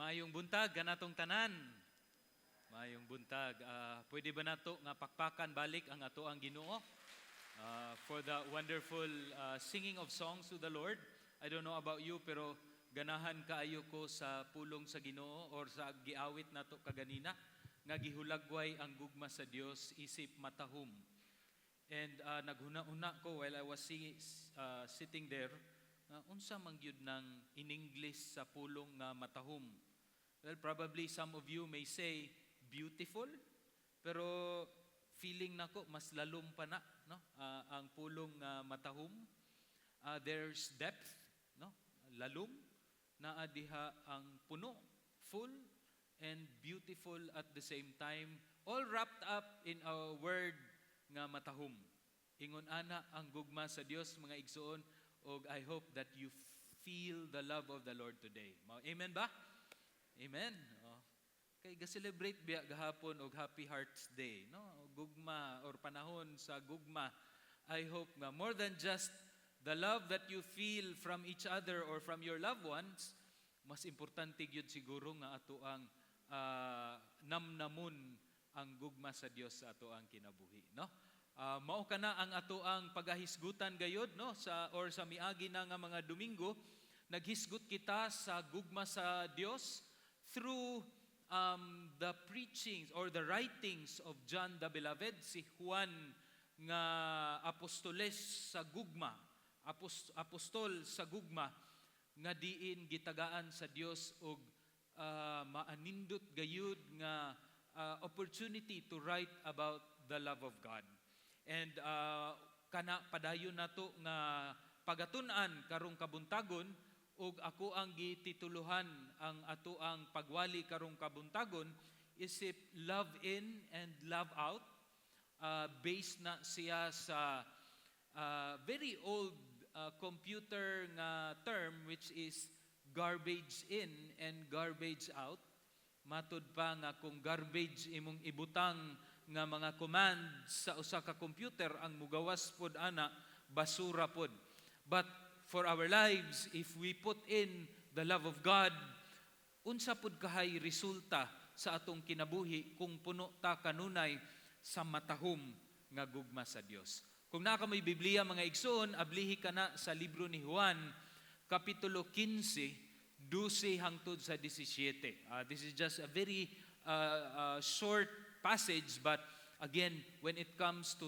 Maayong buntag kanatong tanan. Maayong buntag. Pwede ba nato nga pakpakan balik ang ato ang Ginoo for the wonderful singing of songs to the Lord. I don't know about you, pero ganahan kaayo ko sa pulong sa Ginoo or sa giawit nato kaganina nga gihulagway ang gugma sa Dios isip matahom. And naghuna-una ko while I was sitting there, unsa man gyud nang in English sa pulong nga matahom. Well, probably some of you may say beautiful, pero feeling nako mas lalom pa na, no? Ang pulong nga matahom. There's depth, no? Lalom naa diha ang puno, full and beautiful at the same time, all wrapped up in a word nga matahom. Ingon ana ang gugma sa Dios, mga igsoon, og I hope that you feel the love of the Lord today. Amen ba? Amen. Kay ga-celebrate biya gahapon og Happy Hearts Day, no? Gugma or panahon sa gugma. I hope nga more than just the love that you feel from each other or from your loved ones, mas importante gyud siguro nga ato ang namnamon ang gugma sa Dios sa ato ang kinabuhi, no? Mao kana ang ato ang pagahisgutan gayud, no, sa miagi na nga mga Domingo. Naghisgot kita sa gugma sa Dios through the preachings or the writings of John the Beloved, si Juan nga apostoles sa gugma, apostol sa gugma, nga diin gitagaan sa Dios og maanindot gayud nga opportunity to write about the love of God. And kana padayon nato nga pagatun-an karong kabuntagon, ug ako ang gitituluhan ang ato ang pagwali karong kabuntagon isip love in and love out, based na siya sa very old computer nga term, which is garbage in and garbage out. Matud pa nga kung garbage imong ibutang nga mga commands sa usa ka computer, ang mugawas pod ana basura pod. But for our lives, if we put in the love of God, unsa pod kahay resulta sa atong kinabuhi kung puno ta kanunay sa matahom nga gugma sa Dios. Kung naa ka may Biblia, mga igsoon, ablihi ka na sa libro ni Juan, kapitulo 15, 12 hangtod sa 17. This is just a very short passage, but again, when it comes to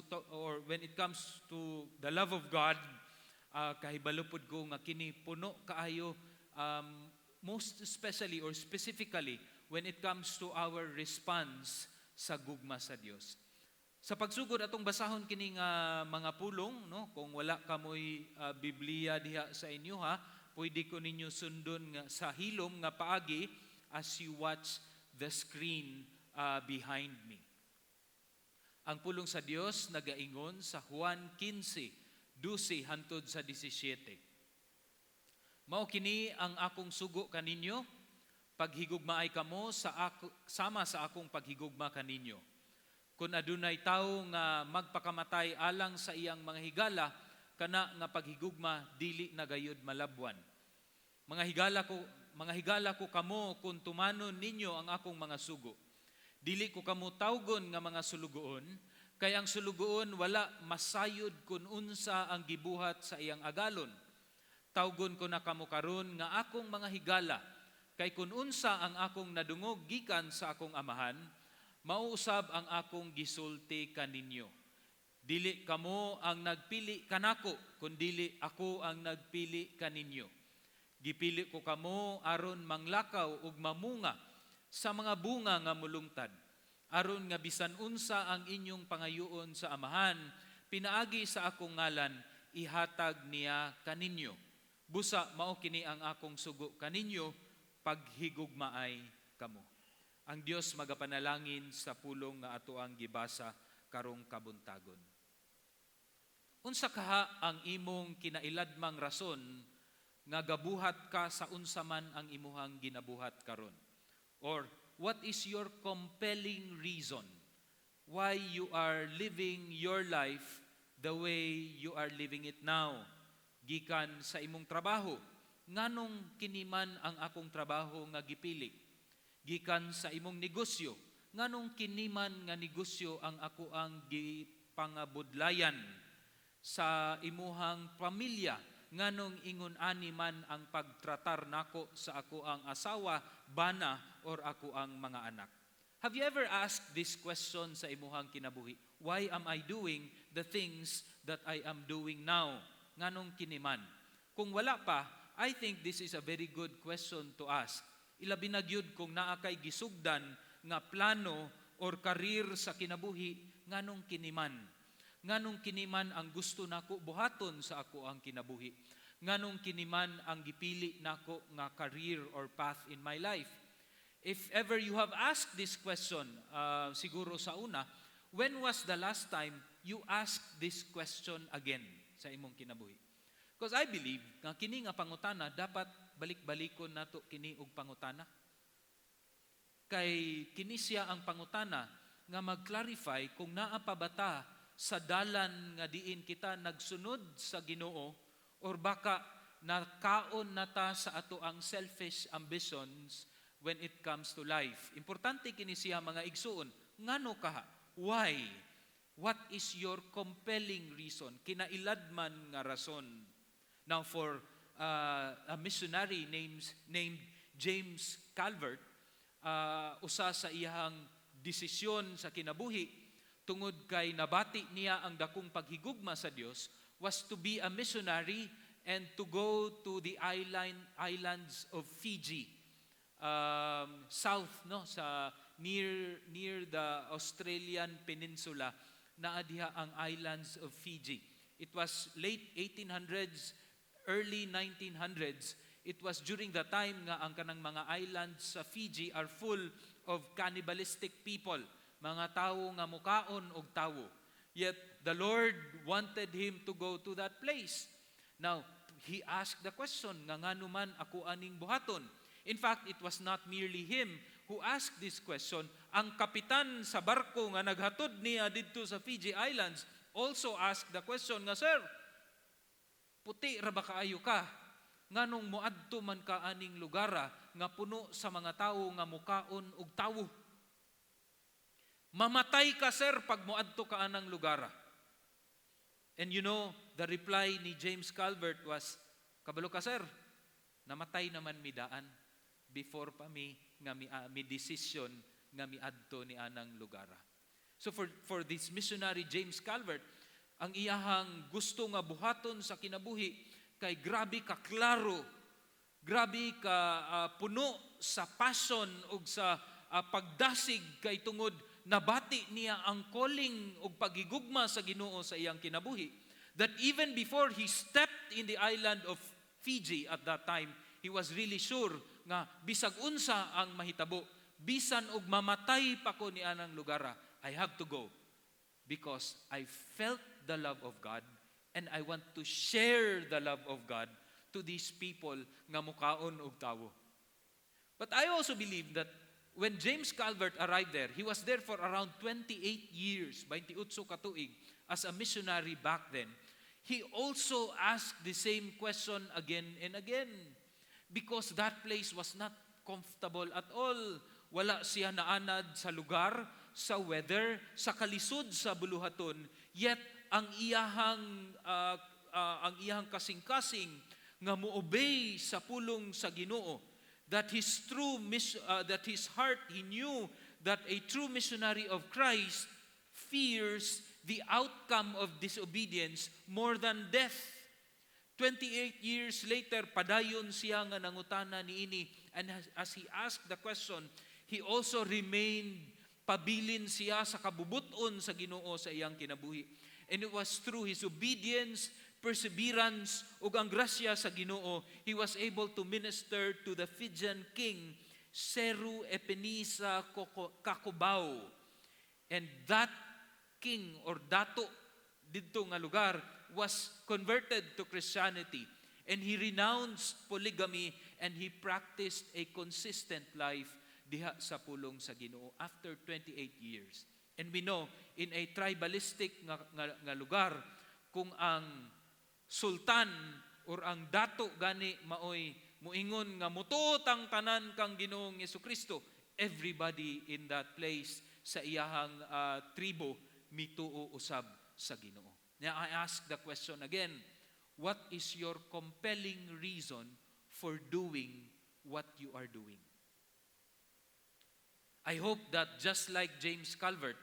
the love of God, kahibalupod ko nga kini puno kaayo, most especially or specifically when it comes to our response sa gugma sa Dios. Sa pagsugod atong basahon kini nga mga pulong, no, kung wala kamoy Biblia diha sa inyo, pwede ko ninyo sundon nga sa hilom nga paagi as you watch the screen behind me. Ang pulong sa Dios nagaingon sa Juan 15, 12 hangtod sa 17. Mao kini ang akong sugo kaninyo, paghigugmaay kamo sama sa akong paghigugma kaninyo. Kung adunay tawo nga magpakamatay alang sa iyang mga higala, kana nga paghigugma dili na gayud malabwan. Mga higala ko kamo kung tumanon ninyo ang akong mga sugo. Dili ko kamo tawgon nga mga sulugoon, kay ang sulugoon wala masayod kun unsa ang gibuhat sa iyang agalon. Tawgon ko na kamo karon nga akong mga higala, kay kun unsa ang akong nadungog gikan sa akong amahan, mauusab ang akong gisulti kaninyo. Dili kamo ang nagpili kanako, kundili ako ang nagpili kaninyo. Gipili ko kamo aron manglakaw ug mamunga sa mga bunga nga mulungtad, aron nga bisan unsa ang inyong pangayuon sa amahan, pinaagi sa akong ngalan, ihatag niya kaninyo. Busa mao kini ang akong sugo kaninyo, paghigugmaay kamo. Ang Dios magapanalangin sa pulong nga ato ang gibasa karong kabuntagon. Unsa kaha ang imong kinailadmang rason nga gabuhat ka sa unsa man ang imuhang ginabuhat karon? Or what is your compelling reason why you are living your life the way you are living it now? Gikan sa imong trabaho, nganong kiniman ang akong trabaho nga gipili? gikan sa imong negosyo. Nganong kiniman nga negosyo ang ako ang gipangabudlayan sa imuhang pamilya? Nganong ingon ani man ang pagtratar nako sa ako ang asawa, bana, or ako ang mga anak? Have you ever asked this question sa imuhang kinabuhi? Why am I doing the things that I am doing now? Nganong kiniman? Kung wala pa, I think this is a very good question to ask. Ilabi na gyud kung naa kay gisugdan nga plano or karir sa kinabuhi, nganong kiniman? Nganong kiniman ang gusto nako buhaton sa ako ang kinabuhi? Nganong kiniman ang gipili nako nga career or path in my life? If ever you have asked this question, siguro sa una, when was the last time you asked this question again sa imong kinabuhi? Because I believe nga kini nga pangutana dapat balik-balikon nato kini og pangutana. Kay kini siya ang pangutana nga mag-clarify kung naa pa bata sa dalan nga diin kita nagsunod sa Ginoo or baka nakaon nata sa ato ang selfish ambitions when it comes to life. Importante kini siya mga igsuon. Ngano kaha? Why? What is your compelling reason? Kinailadman nga rason. Now for a missionary named James Calvert, usa sa iyang desisyon sa kinabuhi tungod kay nabati niya ang dakong paghigugma sa Dios was to be a missionary and to go to the islands of Fiji, south no sa near the Australian peninsula, naa diha ang islands of Fiji. It was late 1800s, early 1900s. It was during the time nga ang kanang mga islands sa Fiji are full of cannibalistic people, mga tawo nga mukaon og tawo. Yet the Lord wanted him to go to that place. Now, he asked the question, nga ngano man ako aning buhaton? In fact, it was not merely him who asked this question. Ang kapitan sa barko nga naghatod niya didto sa Fiji Islands also asked the question nga, Sir, puti ra ba kaayo ka? Nganong moadto man ka aning lugara nga puno sa mga tawo nga mukaon og tawo? Mamatay ka, sir, pag moadto ka anang lugara. And you know, the reply ni James Calvert was, kabalo ka, sir, namatay naman mi daan before pa mi nga mi decision nga miadto ni anang lugara. So for this missionary James Calvert, ang iyahang gusto nga buhaton sa kinabuhi kay grabe ka klaro, grabe ka puno sa passion ug sa pagdasig kay tungod nabati niya ang calling ug pagigugma sa Ginoo sa iyang kinabuhi, that even before he stepped in the island of Fiji at that time, he was really sure nga bisag unsa ang mahitabo, bisan og mamatay pa ko ni anang lugara, I have to go because I felt the love of God and I want to share the love of God to these people nga mukaon og tawo. But I also believe that when James Calvert arrived there, he was there for around 28 years, 28 ka tuig, as a missionary back then. He also asked the same question again and again because that place was not comfortable at all. Wala siya naanad sa lugar, sa weather, sa kalisod sa buluhaton. Yet ang iyahang kasing-kasing nga moobey sa pulong sa Ginoo, that his heart, he knew that a true missionary of Christ fears the outcome of disobedience more than death. 28 years later, padayon siya nga nangutana niini, and as he asked the question, he also remained pabilin siya sa kabubuton sa Ginoo sa iyang kinabuhi. And it was through his obedience, perseverance, ug ang grasya sa Ginoo, he was able to minister to the Fijian king, Seru Epenisa Kakubao. And that king or dato didto nga lugar was converted to Christianity. And he renounced polygamy and he practiced a consistent life diha sa pulong sa Ginoo after 28 years. And we know, in a tribalistic nga lugar, kung ang sultan or ang dato gani maoy muingon nga mutuot ang tanan kang Ginoong Jesucristo, everybody in that place sa iyahang tribo mituo usab sa Ginoo. Now I ask the question again, what is your compelling reason for doing what you are doing? I hope that just like James Calvert,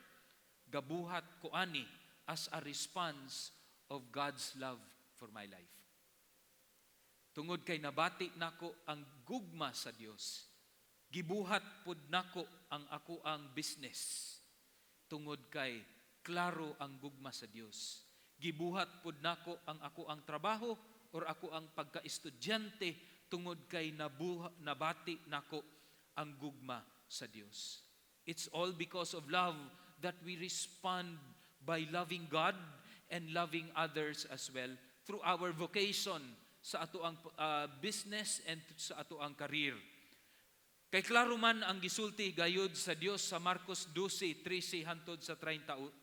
gabuhat ko ani as a response of God's love for my life. Tungod kay nabati nako ang gugma sa Dios, gibuhat pud nako ang ako ang business. Tungod kay klaro ang gugma sa Dios. Gibuhat pud nako ang ako ang trabaho or ako ang pagka-estudyante tungod kay nabati nako ang gugma sa Dios. It's all because of love that we respond by loving God and loving others as well through our vocation sa ato ang business and sa ato ang career. Kay klaro man ang gisulti gayud sa Dios sa Marcos 12:13 hangtod sa 31.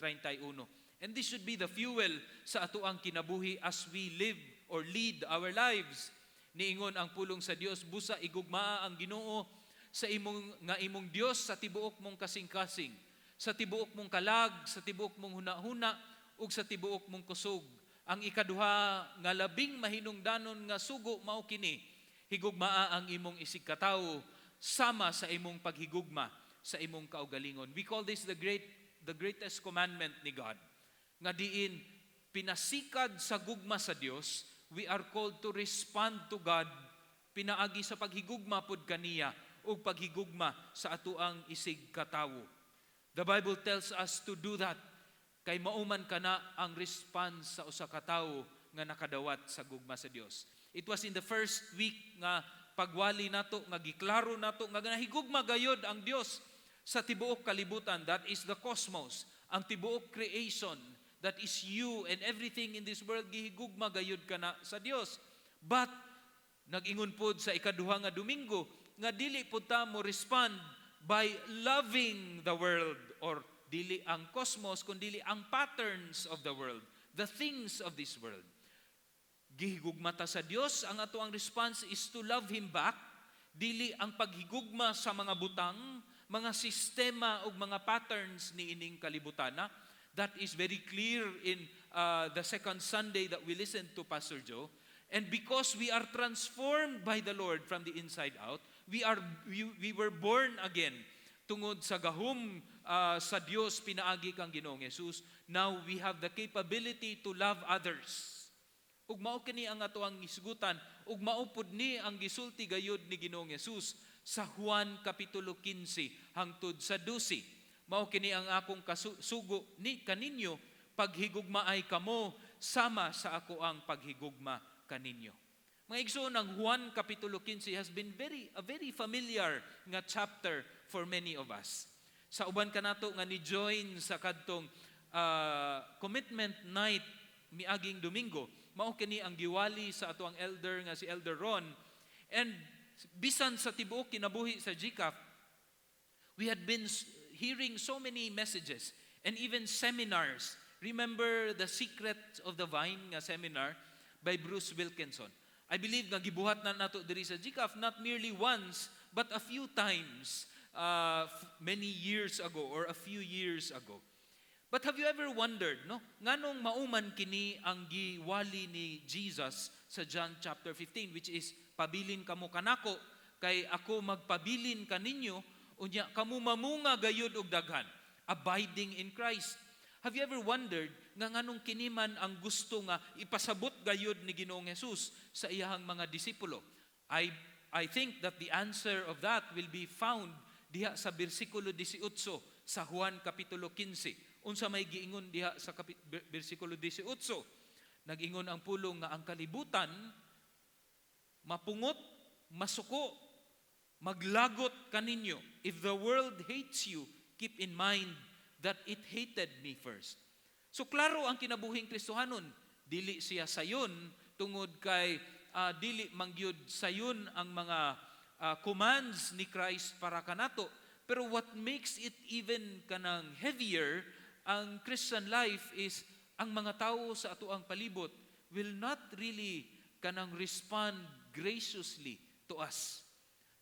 And this should be the fuel sa ato ang kinabuhi as we live or lead our lives. Niingon ang pulong sa Dios, busa igugmaa ang Ginoo sa imong Dios sa tibuok mong kasing-kasing, sa tibuok mong kalag, sa tibuok mong hunahuna ug sa tibuok mong kusog. Ang ikaduha nga labing mahinungdanon nga sugo mao kini, higugmaa ang imong isig katawo sama sa imong paghigugma sa imong kaugalingon. We call this the greatest commandment ni God. Nga diin pinasikad sa gugma sa Dios, we are called to respond to God pinaagi sa paghigugma pud kaniya ug paghigugma sa atoang isig katawo. The Bible tells us to do that kay mauman kana ang response sa usa ka tawo nga nakadawat sa gugma sa Dios. It was in the first week nga pagwali nato nga giklaro nato nga nahigugma gayud ang Dios sa tibuok kalibutan, that is the cosmos, ang tibuok creation, that is you and everything in this world gihigugma gayud kana sa Dios. But nag-ingon pod sa ikaduha nga Domingo nga dili pud ta mo respond by loving the world or dili ang cosmos kundi ang patterns of the world, the things of this world. Gihigugma ta sa Dios, ang ato ang response is to love Him back, dili ang paghigugma sa mga butang, mga sistema ug mga patterns ni ining kalibutana. That is very clear in the second Sunday that we listened to Pastor Joe. And because we are transformed by the Lord from the inside out, we were born again tungod sa gahom sa Dios pinaagi kang Ginoong Hesus. Now we have the capability to love others. Ug mao kini ang ato ang isgutan, ug mao pud ni ang gisulti gayud ni Ginoong Hesus sa Juan kapitulo 15 hangtod sa 12. Mao kini ang akong kasugo ni kaninyo, paghigugmaay kamo sama sa ako ang paghigugma kaninyo. Mga igsoon, ang Juan kapitulo 15 has been a very familiar nga chapter for many of us. Sa uban kanato nga ni join sa kadtong commitment night miaging Domingo, mao kini ang giwali sa ato ang elder nga si Elder Ron. And bisan sa tibuok kinabuhi sa GCAF, we had been hearing so many messages and even seminars. Remember the Secret of the Vine nga seminar by Bruce Wilkinson. I believe nga gibuhat na nato diri sa GCAF not merely once but a few times many years ago or a few years ago. But have you ever wondered, no? Nganong mauman kini ang giwali ni Jesus sa John chapter 15, which is pabilin kamo kanako kay ako magpabilin kaninyo unya kamo mamunga gayud og daghan, abiding in Christ. Have you ever wondered nga nganong kini man ang gusto nga ipasabot gayud ni Ginoong Hesus sa iyahang mga disipulo? I think that the answer of that will be found diha sa bersikulo 18 sa Juan kapitulo 15. Unsa may giingon diha sa bersikulo 18? Nag-ingon ang pulong nga ang kalibutan mapungot, masuko, maglagot kaninyo. If the world hates you, keep in mind that it hated me first. So klaro ang kinabuhing Kristohanon, dili siya sayon tungod kay dili mangyud sayon ang mga commands ni Christ para kanato. Pero what makes it even kanang heavier ang Christian life is ang mga tao sa ato ang palibot will not really kanang respond graciously to us.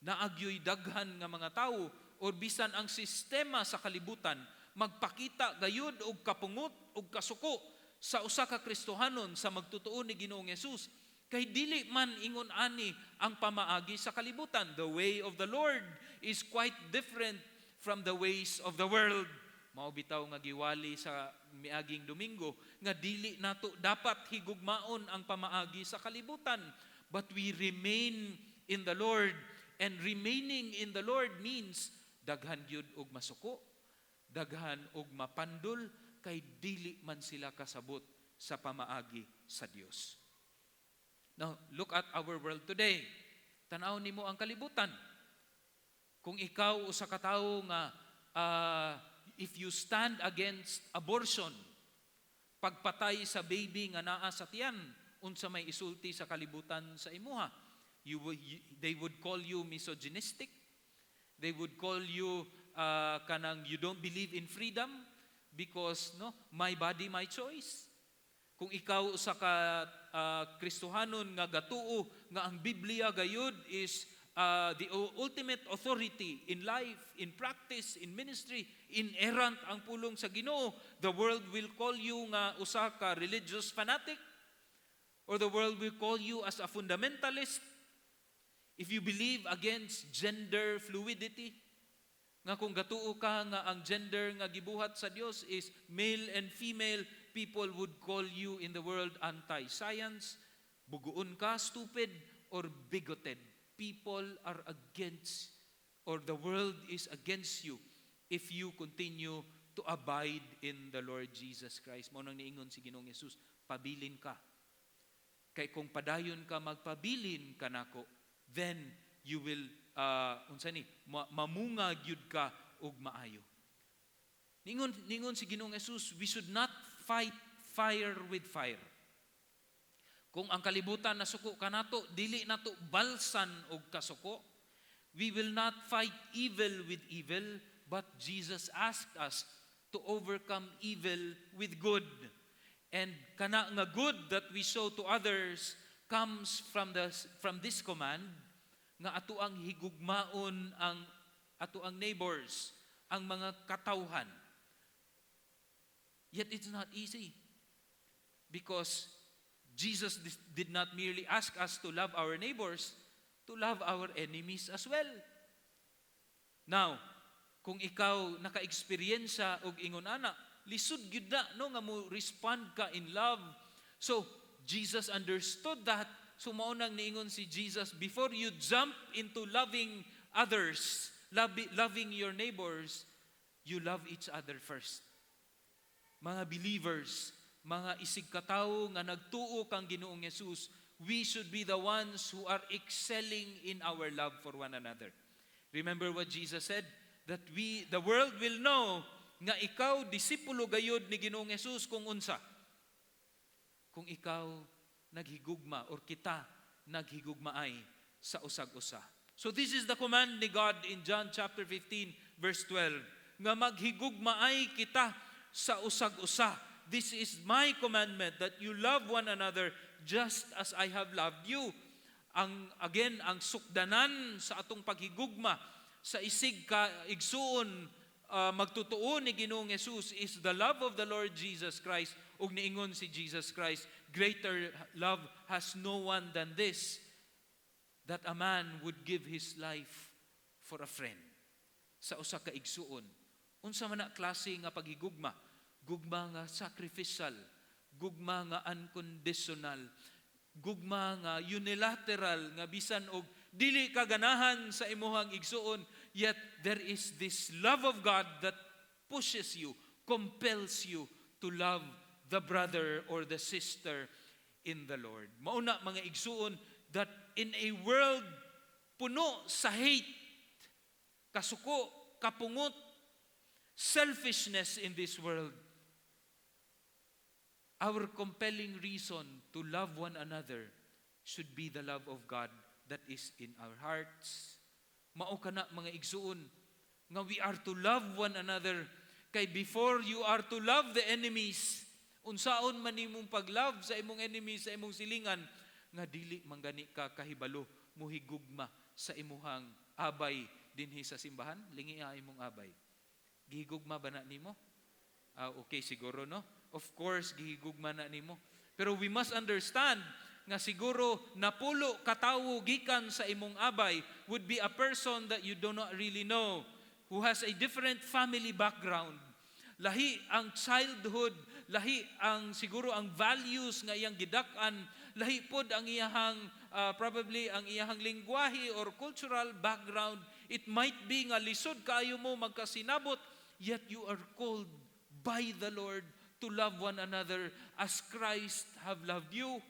Naagyoy daghan nga mga tao or bisan ang sistema sa kalibutan magpakita gayud og kapungot og kasuko sa usa ka Kristohanon sa magtutuo ni Ginoong Hesus, kay dili man ingon ani ang pamaagi sa kalibutan. The way of the Lord is quite different from the ways of the world. Mao bitaw nga giwali sa miaging Domingo nga dili nato dapat higugmaon ang pamaagi sa kalibutan, but we remain in the Lord. And remaining in the Lord means daghan gyud og masuko, daghan og mapandol, kay dili man sila kasabot sa pamaagi sa Dios. Now, look at our world today. Tanaw nimo ang kalibutan. Kung ikaw usa ka tawo nga if you stand against abortion, pagpatay sa baby nga naa sa tiyan, unsa may isulti sa kalibutan sa imuha, they would call you misogynistic. They would call you kanang you don't believe in freedom because my body, my choice. Kung ikaw usa ka Kristohanon nga gatuo nga ang Biblia gayud is the ultimate authority in life, in practice, in ministry, inerrant ang pulong sa Ginoo, the world will call you nga usa ka religious fanatic, or the world will call you as a fundamentalist. If you believe against gender fluidity, nga kung gatuo ka nga ang gender nga gibuhat sa Dios is male and female, people would call you in the world anti-science, buguon ka, stupid, or bigoted. People are against, or the world is against you if you continue to abide in the Lord Jesus Christ. Mao nang niingon si Ginoong Hesus, pabilin ka. Kay kung padayon ka magpabilin kanako, then you will mamunga gyud ka og maayo. Ningon si Ginoong Hesus, we should not fight fire with fire. Kung ang kalibutan nasuko kanato, dili nato balsan og kasuko. We will not fight evil with evil, but Jesus asked us to overcome evil with good. And kana nga good that we show to others comes from this command nga ato ang higugmaon ang ato ang neighbors, ang mga katawhan. Yet it's not easy, because Jesus did not merely ask us to love our neighbors, to love our enemies as well. Now, kung ikaw naka-eksperyensya og ingon ana, lisod gyud na nga mo respond ka in love. So Jesus understood that. So mao nang niingon si Jesus, before you jump into loving others, loving your neighbors, you love each other first. Mga believers, mga isig katawo nga nagtuo kang Ginoong Hesus, we should be the ones who are excelling in our love for one another. Remember what Jesus said? That the world will know nga ikaw disipulo gayud ni Ginoong Hesus kung unsa. Kung ikaw naghigugma or kita naghigugmaay sa usag-usa. So this is the command ni God in John chapter 15 verse 12, nga maghigugmaay kita sa usag-usa. This is my commandment, that you love one another just as I have loved you. Ang sukdanan sa atong paghigugma sa isig ka igsuon magtutuo ni Ginoong Hesus is the love of the Lord Jesus Christ. Ug niingon si Jesus Christ, greater love has no one than this, that a man would give his life for a friend. Sa usa ka igsuon. Unsa man na klase nga paghigugma? Gugma nga sacrificial, gugma nga unconditional, gugma nga unilateral, nga bisan og dili kaganahan sa imuhang igsuon, yet there is this love of God that pushes you, compels you to love the brother or the sister in the Lord. Mauna mga igsuon, that in a world puno sa hate, kasuko, kapungot, selfishness in this world, our compelling reason to love one another should be the love of God that is in our hearts. Mao kana mga igsuon, nga we are to love one another. Kay before you are to love the enemies, unsaon man imong pag-love sa imong enemies, sa imong silingan, nga dili manggani ka kahibalo muhigugma sa imuhang abay dinhi sa simbahan, lingi imong abay. Gihigugma ba na nimo? Okay, siguro no? Of course, gihigugma na nimo. Pero we must understand nga siguro napulo katawo gikan sa imong abay would be a person that you do not really know, who has a different family background. Lahi ang childhood, lahi ang siguro ang values nga iyang gidak-an, lahi pod ang iyahang probably ang iyahang lingwahe or cultural background. It might be nga lisod kaayo mo magkasinabot, yet you are called by the Lord to love one another as Christ have loved you.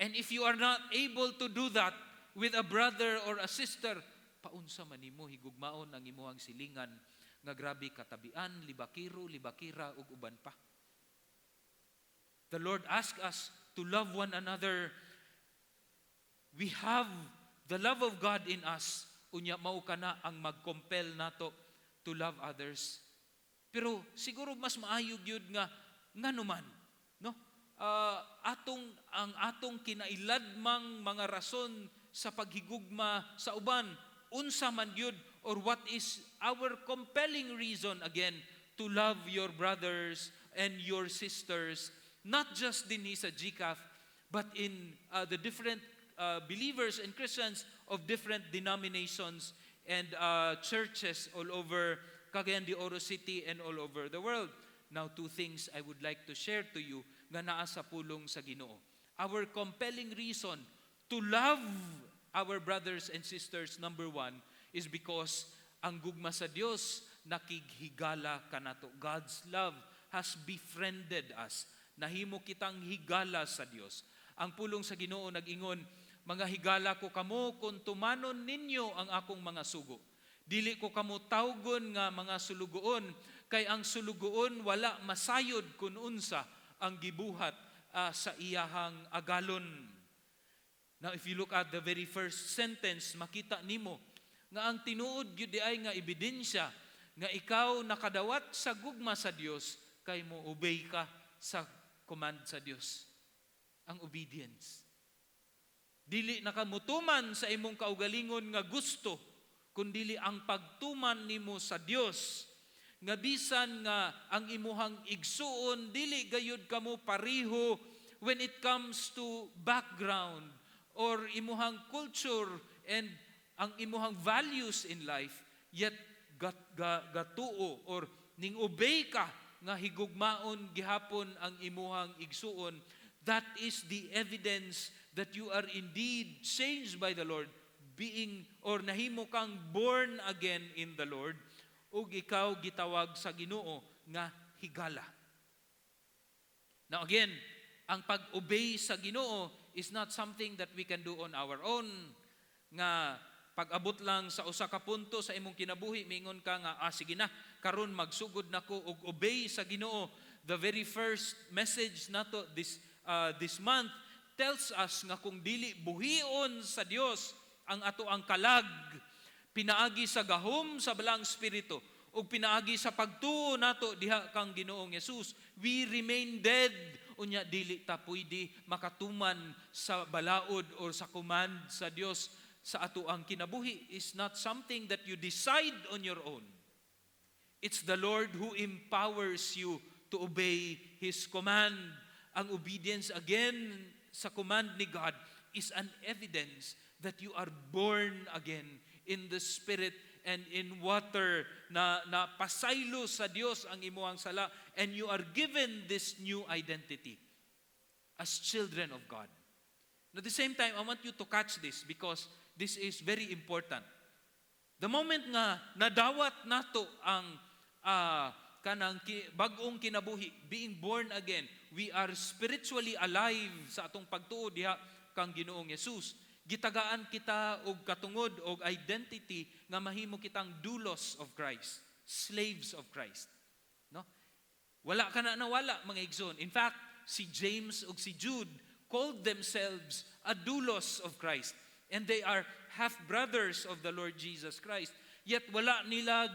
And if you are not able to do that with a brother or a sister, paunsa man nimo higugmaon ang imuhang silingan nga grabe katabian, libakiro, libakira ug uban pa. The Lord asks us to love one another. We have the love of God in us. Unya mao kana ang mag-compel nato to love others. Pero siguro mas maayo gyud nga nganuman, no? Ang atong kinailadmang mga rason sa paghigugma sa uban, unsa man gyud, or what is our compelling reason again to love your brothers and your sisters, not just dinhi sa GCAF, but in the different believers and Christians of different denominations and churches all over Cagayan de Oro City and all over the world. Now, two things I would like to share to you nga naa sa pulong sa Ginoo. Our compelling reason to love our brothers and sisters, number one, is because ang gugma sa Dios nakighigala kanato. God's love has befriended us. Nahimo kitang higala sa Dios. Ang pulong sa Ginoo nag-ingon, mga higala ko kamo kung tumanon ninyo ang akong mga sugo. Dili ko kamo tawgon nga mga sulugoon, kay ang sulugoon wala masayod kun unsa ang gibuhat sa iyahang agalon. Now if you look at the very first sentence, makita nimo nga ang tinuod gyud ay nga ebidensya nga ikaw nakadawat sa gugma sa Dios kay mo obey ka sa command sa Dios. Ang obedience. Dili nakamutuman sa imong kaugalingon nga gusto, kundili ang pagtuman nimo sa Dios. Nga bisan nga ang imuhang igsuon dili gayud kamo pariho when it comes to background or imuhang culture and ang imuhang values in life, yet gatuo or ning obey ka nga higugmaon gihapon ang imuhang igsuon. That is the evidence that you are indeed changed by the Lord, being or nahimo kang born again in the Lord, ug ikaw gitawag sa Ginoo nga higala. Now again, ang pag-obey sa Ginoo is not something that we can do on our own. Nga pag-abot lang sa usa ka punto sa imong kinabuhi, mingon ka nga, sige na, karon magsugod nako og obey sa Ginoo. The very first message nato this month tells us nga kung dili buhion sa Dios ang ato ang kalag, pinaagi sa gahom sa balang spirito, ug pinaagi sa pagtuo nato diha kang Ginoong Hesus, we remain dead. Unya dili ta pwede makatuman sa balaod or sa command sa Dios sa ato ang kinabuhi. Is not something that you decide on your own. It's the Lord who empowers you to obey His command. Ang obedience again sa command ni God is an evidence that you are born again in the Spirit and in water, na pasaylo sa Dios ang imuhang sala, and you are given this new identity as children of God. At the same time, I want you to catch this because this is very important. The moment nga nadawat nato ang kanang bag-ong kinabuhi, being born again, we are spiritually alive sa atong pagtuo diha kang Ginoong Hesus. Gitagaan kita og katungod og identity nga mahimo kitang doulos of Christ, slaves of Christ. No? Wala ka na nawala, mga igsoon. In fact, si James ug si Jude called themselves a doulos of Christ, and they are half-brothers of the Lord Jesus Christ. Yet wala nila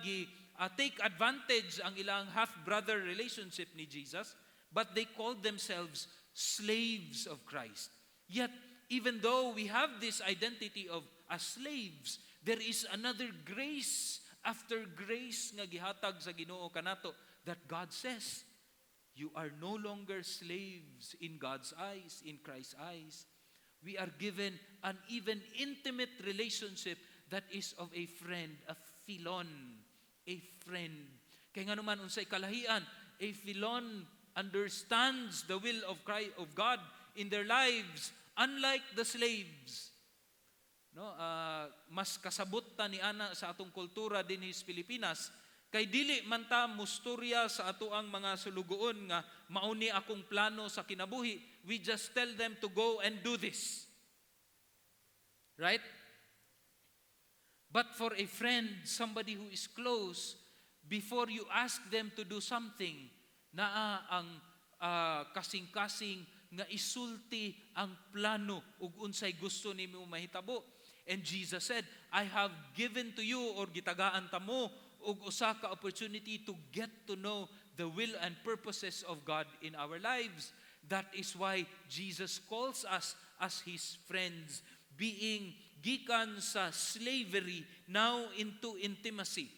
take advantage ang ilang half-brother relationship ni Jesus, but they called themselves slaves of Christ. Yet even though we have this identity of as slaves, There is another grace after grace nga gihatag sa Ginoo kanato that God says, you are no longer slaves in God's eyes, in Christ's eyes. We are given an even intimate relationship that is of a friend, a philon, a friend. Kaya nga naman unsay kalahian, a philon understands the will of Christ, of God in their lives, unlike the slaves. No, mas kasabot ta ni ana sa atong kultura dinhi sa Pilipinas, kay dili man ta musturya sa atoang mga sulugoon nga mauni akong plano sa kinabuhi. We just tell them to go and do this. Right? But for a friend, somebody who is close, before you ask them to do something, naa ang kasing-kasing nga isulti ang plano ug unsay gusto nimo mahitabo. And Jesus said, I have given to you, or gitagaan ta mo, og usa ka opportunity to get to know the will and purposes of God in our lives. That is why Jesus calls us as His friends, being gikan sa slavery now into intimacy.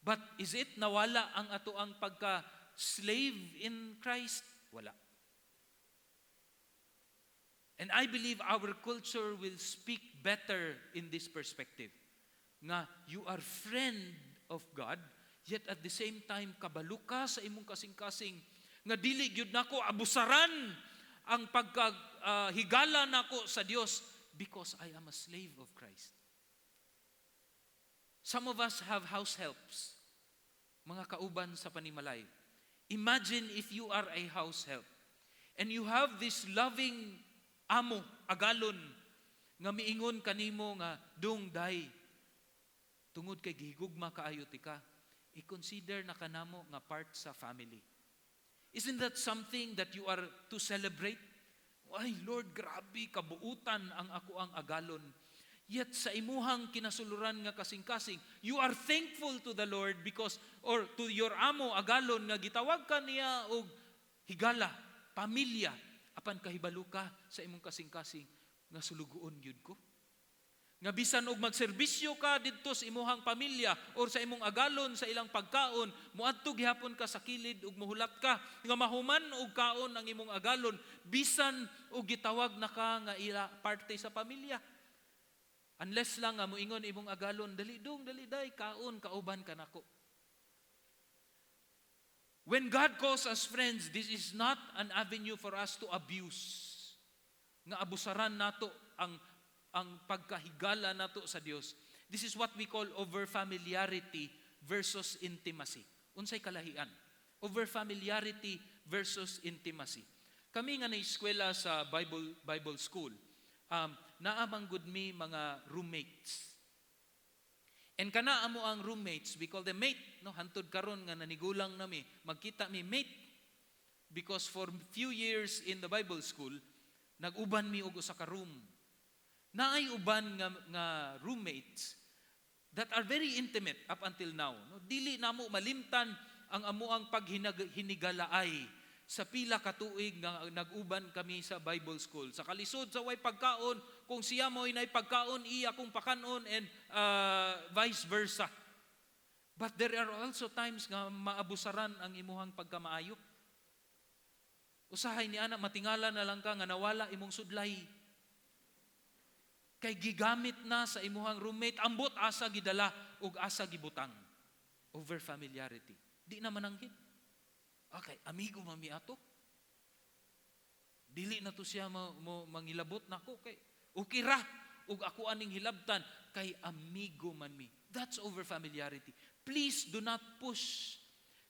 But is it nawala ang atoang pagka-slave in Christ? Wala. And I believe our culture will speak better in this perspective. Nga, you are friend of God, yet at the same time, kabalo ka sa imong kasing-kasing, nga dili gyud nako abusaran ang pagkahigala nako sa Dios because I am a slave of Christ. Some of us have house helps, mga kauban sa panimalay. Imagine if you are a house help and you have this loving amo, agalon, nga miingon kanimo nga, dong day, tungod kay gihigugma kaayo tika, i-consider na kanamo nga part sa family. Isn't that something that you are to celebrate? Ay, Lord, grabe, kabuutan ang ako ang agalon. Yet sa imuhang kinasuluran nga kasing-kasing, you are thankful to the Lord because, or to your amo, agalon, nga gitawag ka niya og higala, pamilya, apan kahibalo ka sa imong kasing-kasing nga sulugoon gyud ko. Nga bisan og magserbisyo ka didto sa imuhang pamilya or sa imong agalon sa ilang pagkaon, muadto gihapon ka sa kilid ug muhulat ka nga mahuman og kaon ang imong agalon bisan og gitawag na ka nga ila parte sa pamilya. Unless lang nga moingon imong agalon, dali dong, dali day, kaon kauban ka nako. When God calls us friends, this is not an avenue for us to abuse. Nga abusaran nato ang pagkahigala nato sa Dios. This is what we call over-familiarity versus intimacy. Unsay kalahian? Over-familiarity versus intimacy. Kami nga na-eskwela sa Bible school, naamang gud mi mga roommates. And kana amo ang roommates, we call them mate, no, hantod karon nga nanigulang nami, magkita mi mate, because for few years in the Bible school, nag-uban mi og usa ka room. Naay uban nga roommates that are very intimate up until now. No, dili namo malimtan ang amuang paghinigalaay sa pila ka tuig nga nag-uban kami sa Bible school. Sa kalisod sa way pagkaon, kung siya mo'y nay pagkaon, iya kung pakanon, and vice versa. But there are also times nga maabusaran ang imuhang pagkamaayo. Usahay ni ana, matingala na lang ka nga nawala imong sudlay. Kay gigamit na sa imuhang roommate, ambot asa gidala ug asa gibutang. Over familiarity. Di na mananghid. Okay, amigo mami ato. Dili na to siya mangilabot nako kay okay ra ug ako aning hilabtan kay amigo man mi. That's over familiarity. Please do not push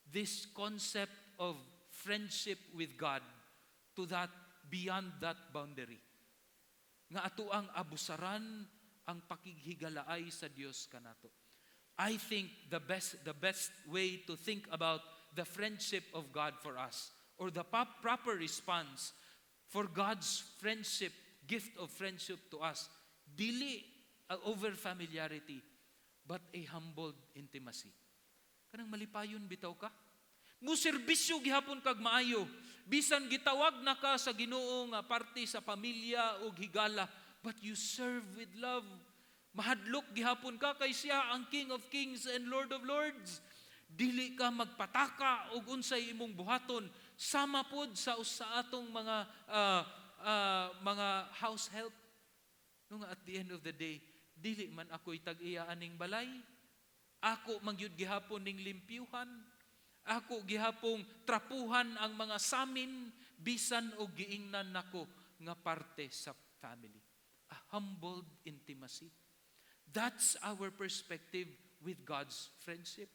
this concept of friendship with God to that, beyond that boundary. Nga ato ang abusaran ang pakighigalaay sa Dios kanato. I think the best way to think about the friendship of God for us, or the proper response for God's friendship, gift of friendship to us, dili over familiarity, but a humbled intimacy. Kanang malipayon bitaw ka? Muserbisyo gihapon kag maayo. Bisan gitawag na ka sa Ginoo nga parte sa pamilya o higala, but you serve with love. Mahadlok gihapon ka kay siya ang King of Kings and Lord of Lords. Dili ka magpataka og unsay imong buhaton, sama pod sa atong mga house help. No nga at the end of the day, dili man ako'y tag-iya aning balay. Ako mangyud gihapon ning limpyuhan. Ako gihapong trapuhan ang mga samin bisan og giingnan nako nga parte sa family. A humbled intimacy. That's our perspective with God's friendship.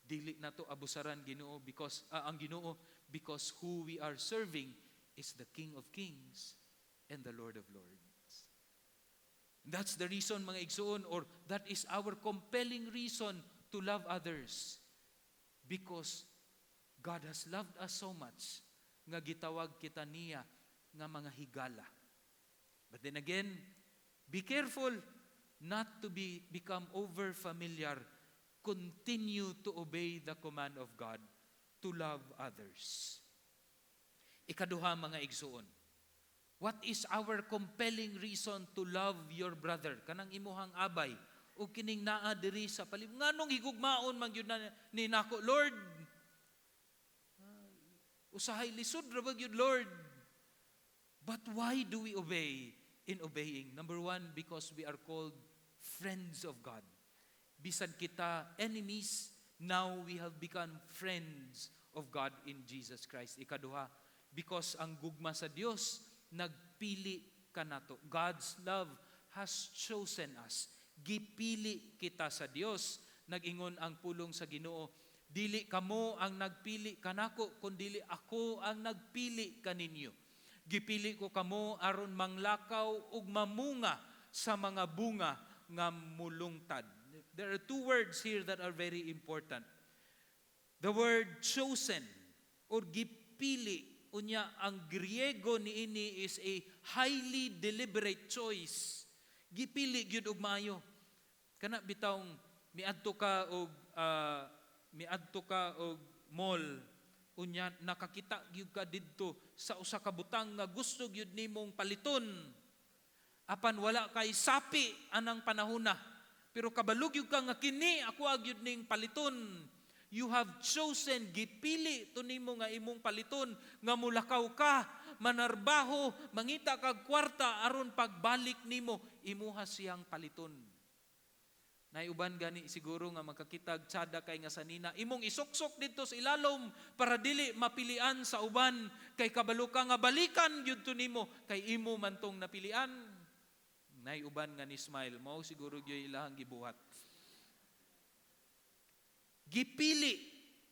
Dili na to abusaran Ginoo because ang Ginoo because who we are serving is the King of Kings and the Lord of Lords. That's the reason mga igsoon, or that is our compelling reason to love others, because God has loved us so much nga gitawag kita niya nga mga higala. But then again, be careful not to become over familiar. Continue to obey the command of God to love others. Ikaduha mga igsoon, what is our compelling reason to love your brother? Kanang imuhang abay o kining naa diri sa palibot. Nganong higugmaon man gyud ni nako, Lord? Usahay lisod ra ba gyud, Lord? But why do we obey in obeying? Number one, because we are called friends of God. Bisan kita enemies, now we have become friends of God in Jesus Christ. Ikaduha, because ang gugma sa Dios nagpili kanato. God's love has chosen us. Gipili kita sa Dios. Nag-ingon ang pulong sa Ginoo, dili kamo ang nagpili kanako, kundi ako ang nagpili kaninyo. Gipili ko kamo aron manglakaw ug mamunga sa mga bunga nga mulungtad. There are two words here that are very important. The word chosen or gipili, unya ang Griego niini is a highly deliberate choice. Gipili gyud og maayo. Kana bitawng miadto ka og mall, unya nakakita gyud ka didto sa usa ka butang nga gusto gyud nimong paliton. Apan wala kay sapi anang panahona. Pero kabalog yung ka nga kini, ako agyud ning paliton. You have chosen, gipili to nimo nga imong paliton, nga mulakaw ka, manarbaho, mangita kag kwarta, aron pagbalik nimo, imuha siyang paliton. Naiuban gani siguro nga makakitag tsada kay nga sanina, imong isuksok dito sa ilalom, para dili mapilian sa uban, kay kabalo ka nga balikan, yun to nimo, kay imo man tong napilian. Naiuban nga ni smile, mao siguro gyud ilahang gibuhat. Gipili,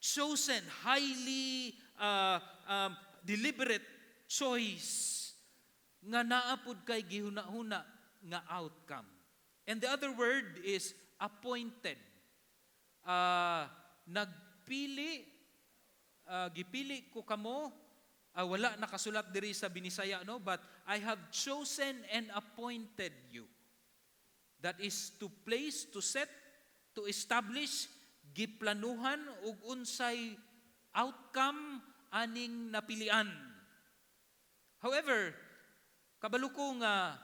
chosen, highly deliberate choice nga naapod kay gihuna-huna nga outcome. And the other word is appointed. Gipili ko kamo. Wala nakasulat diri sa Binisaya, no? But I have chosen and appointed you. That is to place, to set, to establish, giplanuhan ug unsay outcome aning napilian. However, kabalo ko nga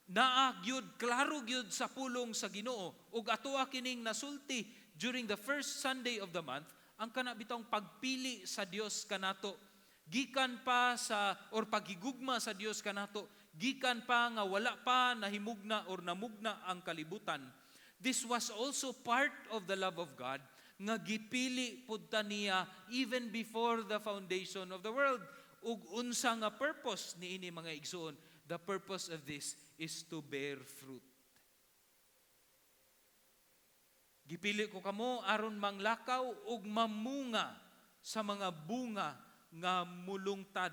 naa gyud, klaro gyud sa pulong sa Ginoo ug atoa kining nasulti during the first Sunday of the month, ang kana bitong pagpili sa Dios kanato, gikan pa sa or paghigugma sa Dios kanato, gikan pa nga wala pa nahimugna or namugna ang kalibutan. This was also part of the love of God nga gipili pud ta niya even before the foundation of the world. Ug unsa nga purpose niini mga igsoon? The purpose of this is to bear fruit. Gipili ko kamo aron manglakaw ug mamunga sa mga bunga nga mulungtad.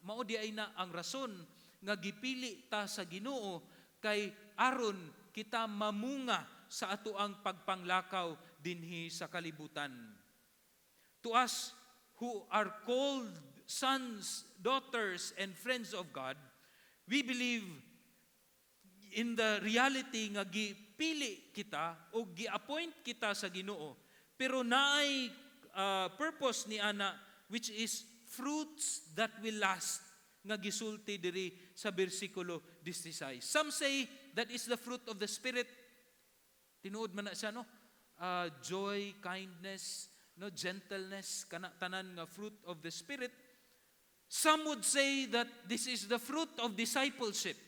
Mao di ay na ang rason nga gipili ta sa Ginoo, kay aron kita mamunga sa atoang pagpanglakaw dinhi sa kalibutan. To us who are called sons, daughters, and friends of God, we believe in the reality nga gipili kita o gi-appoint kita sa Ginoo, pero naay purpose ni ana, which is fruits that will last, nga gisulti diri sa bersikulo 16. Some say that is the fruit of the Spirit. Tinuod man na siya, no? Joy, kindness, no, gentleness, tanan nga fruit of the Spirit. Some would say that this is the fruit of discipleship.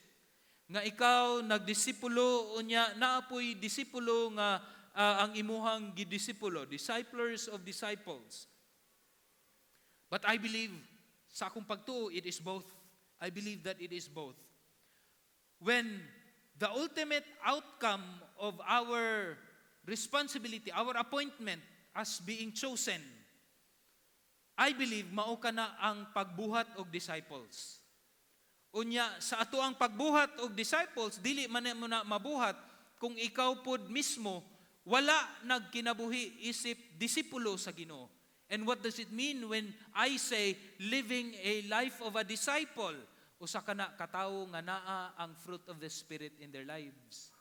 Nga ikaw nagdisipulo unya naapoy disipulo nga ang imuhang gidisipulo, disciplers of disciples. But I believe sa akong pagtuo it is both. I believe that it is both. When the ultimate outcome of our responsibility, our appointment as being chosen, I believe mao kana ang pagbuhat og disciples. Unya sa ato ang pagbuhat og disciples, dili man mo na mabuhat kung ikaw pod mismo wala nagkinabuhi isip disipulo sa Ginoo. And what does it mean when I say living a life of a disciple? Usa ka na katawo nga naa ang fruit of the Spirit in their lives.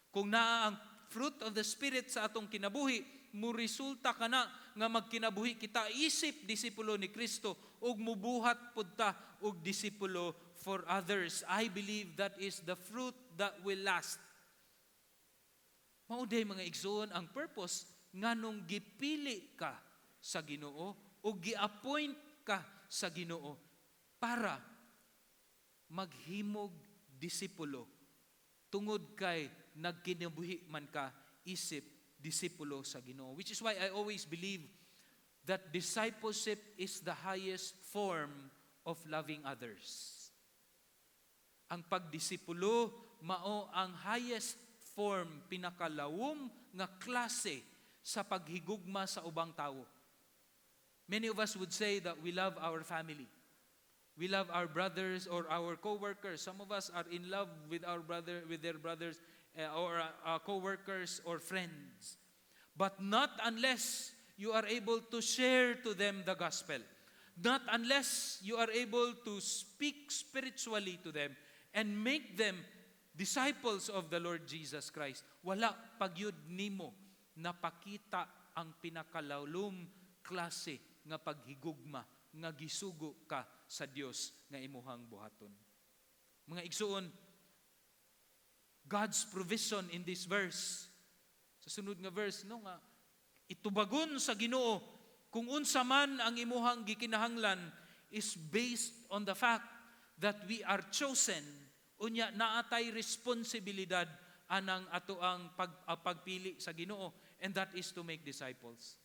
Kung naa ang fruit of the Spirit sa atong kinabuhi, muresulta ka na nga magkinabuhi kita isip disipulo ni Kristo ug mubuhat pud ta og disipulo for others. I believe that is the fruit that will last. Mauday mga igsoon ang purpose nganong gipili ka sa Ginoo o gi-appoint ka sa Ginoo para maghimog disipulo tungod kay nagkinabuhi man ka isip disipulo sa Ginoo. Which is why I always believe that discipleship is the highest form of loving others. Ang pagdisipulo mao ang highest form, pinakalawom nga klase sa paghigugma sa ubang tao. Many of us would say that we love our family. We love our brothers or our co-workers. Some of us are in love with their brothers or co-workers or friends. But not unless you are able to share to them the gospel. Not unless you are able to speak spiritually to them and make them disciples of the Lord Jesus Christ. Wala pagyud nimo napakita ang pinakalawom klase nga paghigugma nga gisugo ka sa Dios nga imuhang buhaton. Mga igsuon, God's provision in this verse, sa sunod nga verse, no, nga itubagon sa Ginoo kung unsa man ang imuhang gikinahanglan is based on the fact that we are chosen. Unya naatay responsibilidad anang ato ang pagpili sa Ginoo, and that is to make disciples.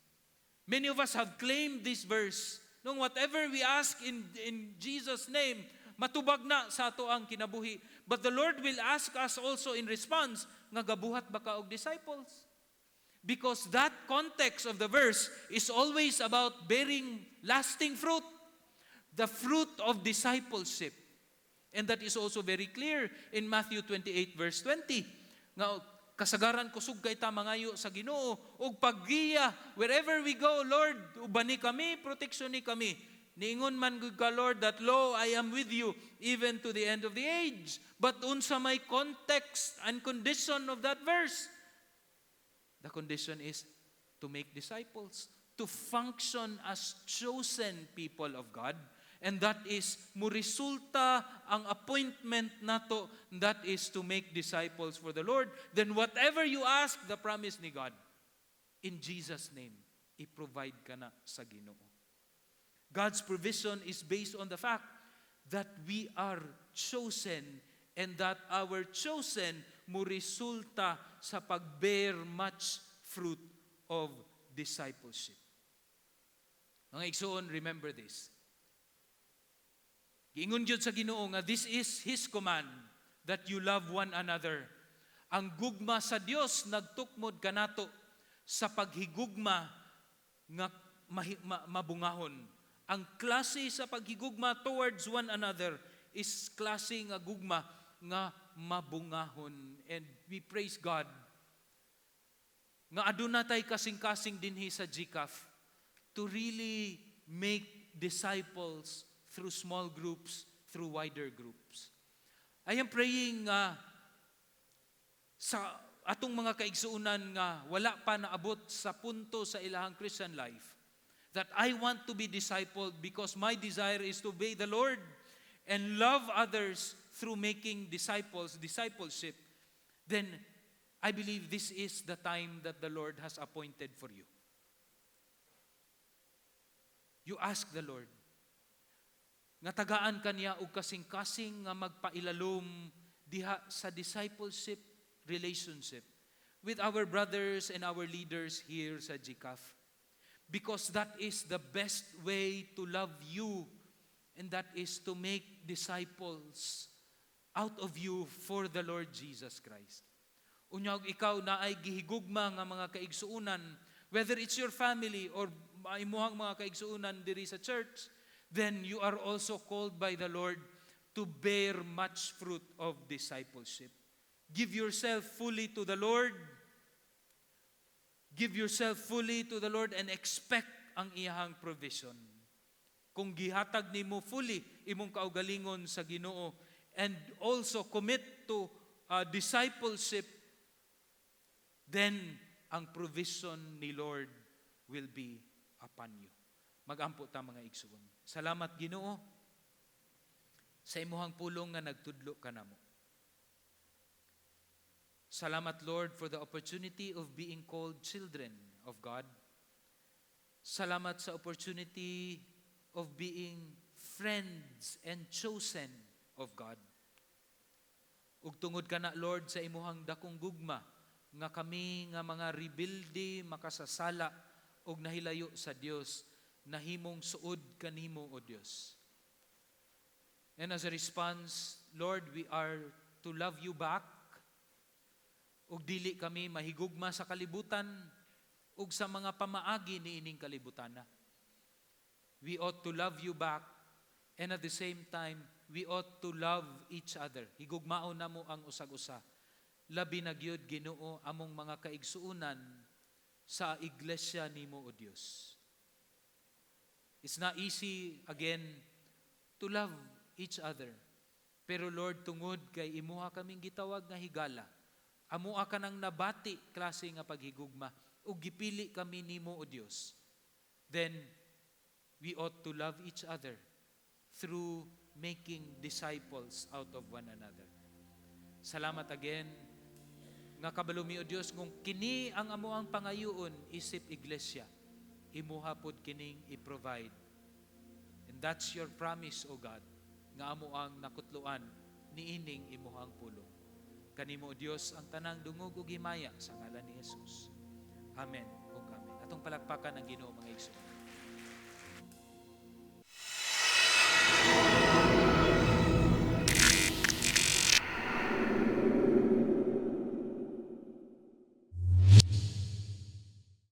Many of us have claimed this verse. Nung whatever we ask in Jesus' name, matubag na sa ato ang kinabuhi. But the Lord will ask us also in response, nga gabuhat ba ka og disciples? Because that context of the verse is always about bearing lasting fruit. The fruit of discipleship. And that is also very clear in Matthew 28 verse 20. Nga kasagaran kusog kay ta mangayo sa Ginoo ug paggiya wherever we go, Lord, ubani kami, proteksyon ni kami. Niingon man gud ka, Lord, that lo I am with you even to the end of the age. But unsa may context and condition of that verse? The condition is to make disciples, to function as chosen people of God. And that is, muresulta ang appointment nato, that is to make disciples for the Lord. Then whatever you ask, the promise ni God, in Jesus' name, i-provide ka na sa Ginoo. God's provision is based on the fact that we are chosen and that our chosen muresulta sa pag-bear much fruit of discipleship. Mga igsoon, remember this. Giingon jud sa Ginoo nga this is His command that you love one another. Ang gugma sa Dios nagtukmod kanato sa paghigugma nga mabungahon. Ang klase sa paghigugma towards one another is klase nga gugma nga mabungahon. And we praise God nga aduna tay kasing-kasing dinhi sa GCAF to really make disciples through small groups, through wider groups. I am praying sa atong mga kaigsuunan nga wala pa naabot sa punto sa ilahang Christian life, that I want to be discipled because my desire is to obey the Lord and love others through making disciples, discipleship, then I believe this is the time that the Lord has appointed for you. You ask the Lord, nga tagaan kaniya og kasing-kasing nga magpailalom diha sa discipleship relationship with our brothers and our leaders here sa GCAF. Because that is the best way to love you, and that is to make disciples out of you for the Lord Jesus Christ. Unyag ikaw na ay gihigugma nga mga kaigsuunan, whether it's your family or imuhang mga kaigsuunan diri sa church, then you are also called by the Lord to bear much fruit of discipleship. Give yourself fully to the Lord. Give yourself fully to the Lord and expect ang iyahang provision. Kung gihatag nimo fully imong kaugalingon sa Ginoo and also commit to discipleship, then ang provision ni Lord will be upon you. Magampo ta mga igsuon. Salamat Ginoo sa imuhang pulong nga nagtudlo kanamo. Salamat Lord for the opportunity of being called children of God. Salamat sa opportunity of being friends and chosen of God. Ug tungod kana Lord sa imuhang dakong gugma nga kami nga mga rebelde makasasala og nahilayo sa Dios, nahimong suod kanimo o Dios. And as a response, Lord, we are to love you back, ug dili kami mahigugma sa kalibutan ug sa mga pamaagi ni ining kalibutana. We ought to love you back, and at the same time, we ought to love each other. Higugmaon namo ang usag-usa. Labi na gyud Ginoo among mga kaigsuunan sa iglesia nimo o Dios. It's not easy, again, to love each other. Pero Lord, tungod kay imuha kaming gitawag nga higala, amuha ka nang nabati klase nga paghigugma, ug gipili kami nimo o Dios, then we ought to love each other through making disciples out of one another. Salamat again, nga kabalo mi o Dios, kung kini ang amuang pangayoon isip iglesia, imuha pod kining i-provide. And that's your promise, O God, nga amo ang nakutluan niining imuhang pulong. Kanimo, Dios, ang tanang dungog ug himaya sa ngalan ni Jesus. Amen o amen. Atong palakpakan ang Ginoo mga igsoon.